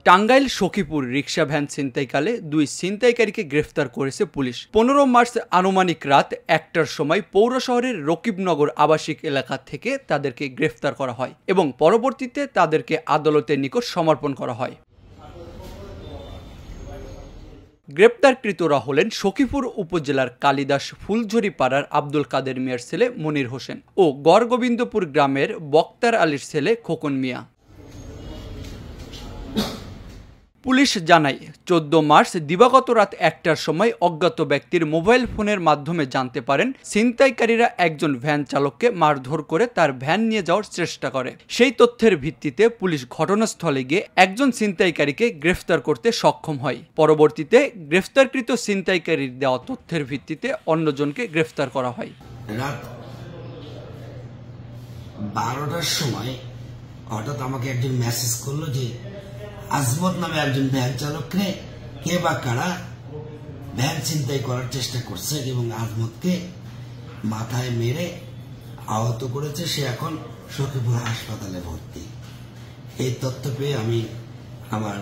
Tangail Sakhipur rickshaw van ছিনতাইকালে দুই ছিনতাইকারীকে গ্রেফতার করেছে পুলিশ। 15 মার্চ আনুমানিক রাত 1টার সময় পৌর শহরের রকিবনগর আবাসিক এলাকা থেকে তাদেরকে গ্রেফতার করা হয় এবং পরবর্তীতে তাদেরকে আদালতের নিকট সমর্পণ করা হয়। গ্রেপ্তারকৃতরা হলেন সখীপুর উপজেলার কালিদাস ফুলঝুরি পাড়ার আব্দুল কাদের মিয়ার ছেলে মনির হোসেন ও গড়গোবিন্দপুর গ্রামের বক্তার আলীর ছেলে খোকন মিয়া। পুলিশ জানায় 14 মার্চ দিবাগত রাত 1টার সময় অজ্ঞাত ব্যক্তির মোবাইল ফোনের মাধ্যমে জানতে পারেন ছিনতাইকারীরা একজন ভ্যান চালককে মারধর করে তার ভ্যান নিয়ে যাওয়ার চেষ্টা করে। সেই তথ্যের ভিত্তিতে পুলিশ ঘটনাস্থলে গিয়ে একজন ছিনতাইকারীকে গ্রেফতার করতে সক্ষম হয়। পরবর্তীতে গ্রেফতারকৃত ছিনতাইকারীর দেওয়া তথ্যের ভিত্তিতে অন্যজনকে গ্রেফতার করা হয়। রাত 12টার সময় হঠাৎ আমাকে একজন মেসেজ করলো যে আজমত নামে একজন ভ্যান চালককে কে বা কারা ভ্যান ছিনতাই করার চেষ্টা করছে এবং আজমতকে মাথায় মেরে আহত করেছে। সে এখন সখীপুর হাসপাতালে ভর্তি। এই তথ্য পেয়ে আমি আমার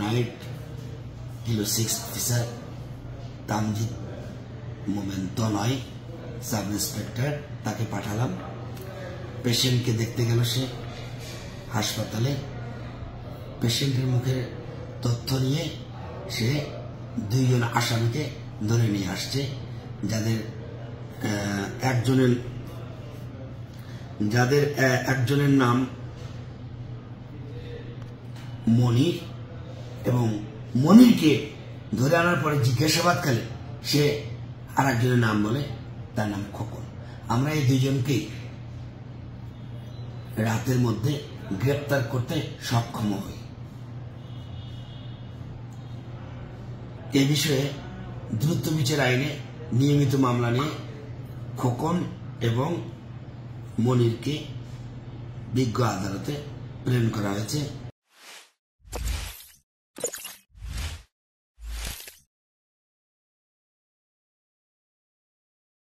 নাইট কিলো 6 অফিসার তামজিদ মোমেন তনয় সাব ইন্সপেক্টর তাকে পাঠালাম। পেশেন্টকে দেখতে গেল সে হাসপাতালে। পেশেন্টের মুখে তথ্য নিয়ে সে 2 জন আসামিকে ধরে নিয়ে আসছে, যাদের একজনের নাম মনির এবং মনিরকে ধরে আনার পরে জিজ্ঞাসাবাদকালে সে আর একজনের নাম বলে, তার নাম খোকন। আমরা এই 2 জনকেই রাতের মধ্যে গ্রেপ্তার করতে সক্ষম হই। এ বিষয়ে দ্রুত বিচার আইনে নিয়মিত মামলা নিয়ে খোকন এবং মনিরকে বিজ্ঞ আদালতে প্রেরণ করা হয়েছে।